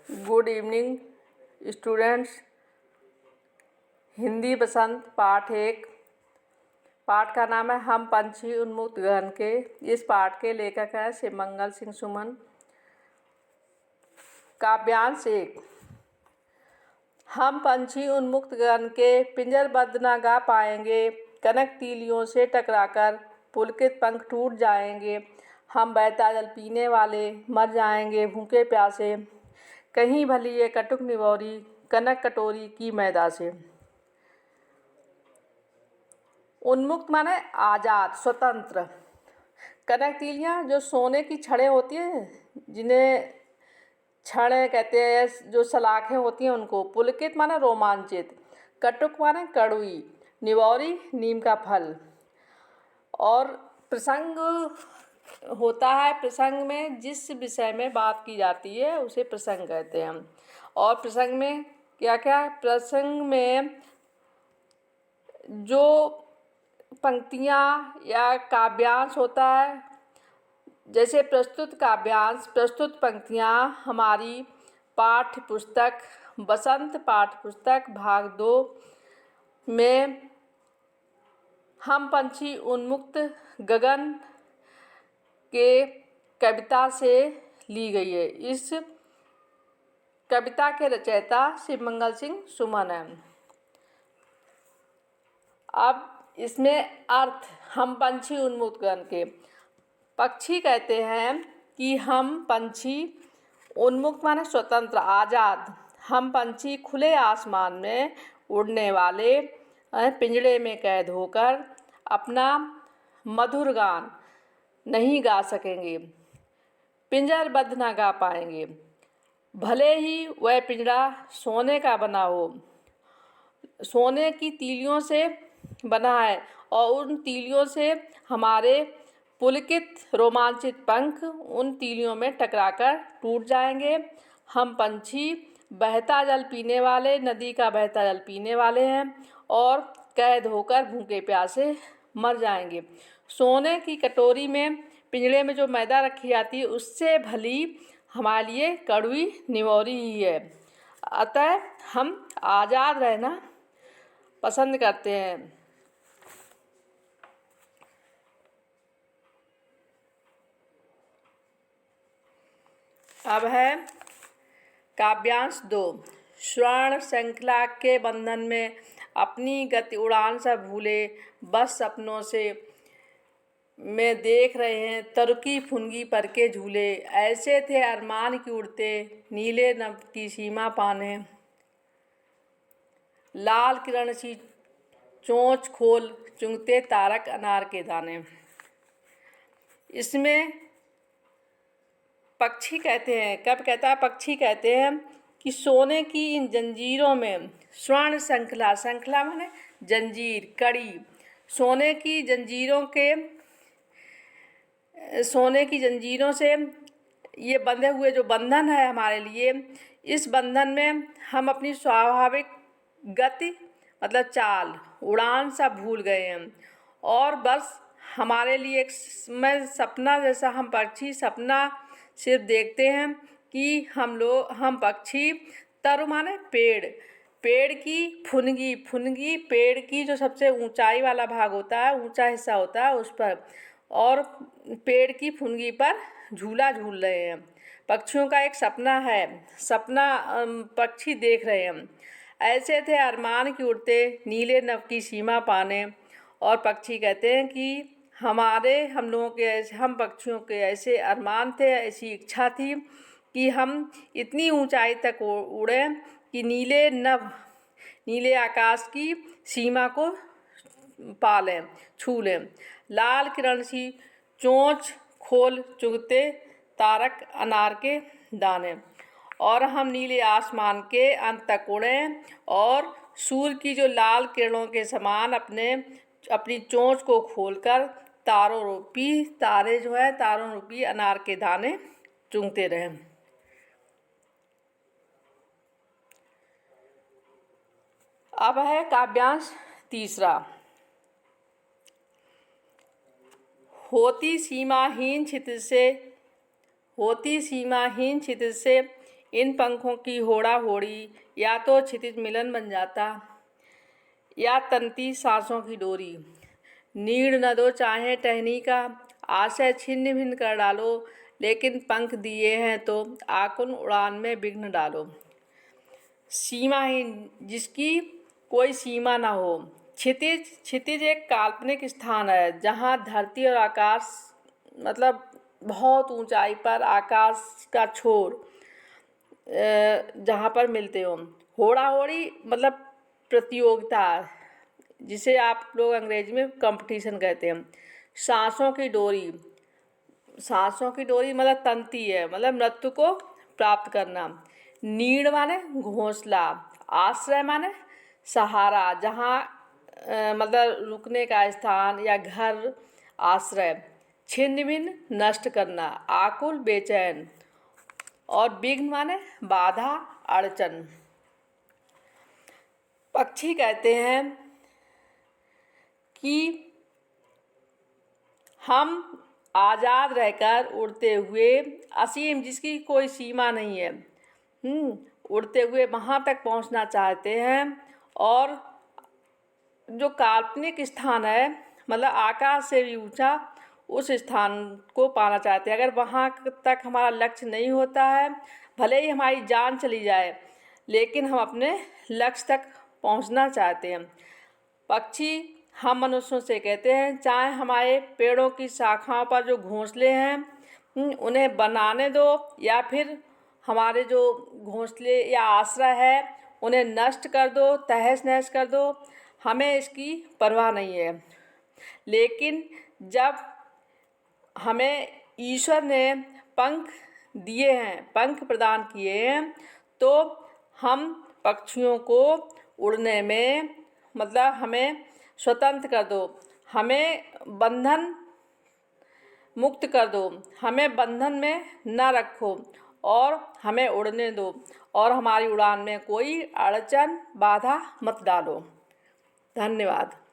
Good evening students. Hindi Basant पाठ 1। पाठ का नाम है हम पंछी उन्मुक्त गगन के। इस पाठ के लेखक हैं शिवमंगल सिंह सुमन। काव्यांश 1। हम पंछी उन्मुक्त गगन के पिंजरबद्ध न गा पाएंगे, कनक तीलियों से टकराकर पुलकित पंख टूट जाएंगे। हम बहता जल पीने वाले मर जाएंगे भूखे प्यासे, कहीं भली ये कटुक निवौरी कनक कटोरी की मैदा से। उन्मुक्त माने आज़ाद, स्वतंत्र। कनक तीलियाँ जो सोने की छड़ें होती हैं, जिन्हें छड़ें कहते हैं, जो सलाखें होती हैं उनको। पुलकित माने रोमांचित, कटुक माने कड़वी, निवौरी नीम का फल। और प्रसंग होता है, प्रसंग में जिस विषय में बात की जाती है उसे प्रसंग कहते हैं। और प्रसंग में क्या क्या, प्रसंग में जो पंक्तियाँ या काव्यांश होता है, जैसे प्रस्तुत काव्यांश, प्रस्तुत पंक्तियाँ हमारी पाठ्य पुस्तक बसंत पाठ्य पुस्तक भाग 2 में हम पंछी उन्मुक्त गगन के कविता से ली गई है। इस कविता के रचयिता शिवमंगल सिंह सुमन हैं। अब इसमें अर्थ, हम पंछी उन्मुक्त गगन के। पक्षी कहते हैं कि हम पंछी उन्मुक्त माने स्वतंत्र, आज़ाद। हम पंछी खुले आसमान में उड़ने वाले, पिंजड़े में कैद होकर अपना मधुर गान नहीं गा सकेंगे, पिंजरबद्ध ना गा पाएंगे। भले ही वह पिंजरा सोने का बना हो, सोने की तीलियों से बना है, और उन तीलियों से हमारे पुलकित रोमांचित पंख उन तीलियों में टकराकर टूट जाएंगे। हम पंछी बहता जल पीने वाले, नदी का बहता जल पीने वाले हैं और कैद होकर भूखे प्यासे मर जाएंगे। सोने की कटोरी में, पिंजड़े में जो मैदा रखी जाती है, उससे भली हमारे लिए कड़वी निवौरी ही है। अतः हम आज़ाद रहना पसंद करते हैं। अब है काव्यांश 2। स्वर्ण श्रृंखला के बंधन में अपनी गति उड़ान सा भूले, बस सपनों से में देख रहे हैं तरुकी फुनगी पर के झूले। ऐसे थे अरमान की उड़ते नीले नभ की सीमा पाने, लाल किरण सी चोंच खोल चुंगते तारक अनार के दाने। इसमें पक्षी कहते हैं, कब कहता है, पक्षी कहते हैं कि सोने की इन जंजीरों में, स्वर्ण श्रृंखला, श्रृंखला माने जंजीर, कड़ी, सोने की जंजीरों के, सोने की जंजीरों से ये बंधे हुए जो बंधन है हमारे लिए, इस बंधन में हम अपनी स्वाभाविक गति मतलब चाल, उड़ान सा भूल गए हैं। और बस हमारे लिए एक मैं सपना जैसा, हम पक्षी सपना सिर्फ देखते हैं कि हम पक्षी, तरु माने पेड़, पेड़ की फुनगी, फुनगी पेड़ की जो सबसे ऊंचाई वाला भाग होता है, ऊंचा हिस्सा होता है उस पर, और पेड़ की फुनगी पर झूला झूल रहे हैं। पक्षियों का एक सपना है, सपना पक्षी देख रहे हैं। ऐसे थे अरमान की उड़ते नीले नभ की सीमा पाने। और पक्षी कहते हैं कि हम लोगों के ऐसे, हम पक्षियों के ऐसे अरमान थे, ऐसी इच्छा थी कि हम इतनी ऊंचाई तक उड़ें कि नीले नभ, नीले आकाश की सीमा को पा लें, छू लें। लाल किरण सी चोंच खोल चुगते तारक अनार के दाने। और हम नीले आसमान के अंत तक उड़ें और सूर्य की जो लाल किरणों के समान अपनी चोंच को खोलकर तारों रूपी, तारे जो है तारों रूपी अनार के दाने चुगते रहें। अब है काव्यांश 3। होती सीमाहीन क्षितिज से इन पंखों की होड़ा होड़ी या तो क्षितिज मिलन बन जाता या तंती सांसों की डोरी। नीड़ न दो चाहे टहनी का, आशय छिन्न भिन्न कर डालो, लेकिन पंख दिए हैं तो आकुल उड़ान में विघ्न डालो। सीमाहीन जिसकी कोई सीमा ना हो। क्षितिज एक काल्पनिक स्थान है जहाँ धरती और आकाश मतलब बहुत ऊंचाई पर आकाश का छोर जहाँ पर मिलते हो। होड़ा होड़ी मतलब प्रतियोगिता, जिसे आप लोग अंग्रेजी में कंपटीशन कहते हैं। सांसों की डोरी मतलब तंती है, मतलब मृत्यु को प्राप्त करना। नीड़ माने घोंसला, आश्रय माने सहारा, जहाँ मतलब रुकने का स्थान या घर आश्रय। छिन्न भिन्न नष्ट करना, आकुल बेचैन। और विघ्न माने बाधा अड़चन। पक्षी कहते हैं कि हम आज़ाद रहकर उड़ते हुए असीम, जिसकी कोई सीमा नहीं है, उड़ते हुए वहाँ तक पहुँचना चाहते हैं। और जो काल्पनिक स्थान है मतलब आकाश से भी ऊंचा, उस स्थान को पाना चाहते हैं। अगर वहाँ तक हमारा लक्ष्य नहीं होता है, भले ही हमारी जान चली जाए, लेकिन हम अपने लक्ष्य तक पहुँचना चाहते हैं। पक्षी हम मनुष्यों से कहते हैं, चाहे हमारे पेड़ों की शाखाओं पर जो घोंसले हैं उन्हें बनाने दो, या फिर हमारे जो घोंसले या आश्रय है उन्हें नष्ट कर दो, तहस नहस कर दो, हमें इसकी परवाह नहीं है। लेकिन जब हमें ईश्वर ने पंख दिए हैं, पंख प्रदान किए हैं, तो हम पक्षियों को उड़ने में मतलब हमें स्वतंत्र कर दो, हमें बंधन मुक्त कर दो, हमें बंधन में न रखो और हमें उड़ने दो, और हमारी उड़ान में कोई अड़चन बाधा मत डालो। धन्यवाद।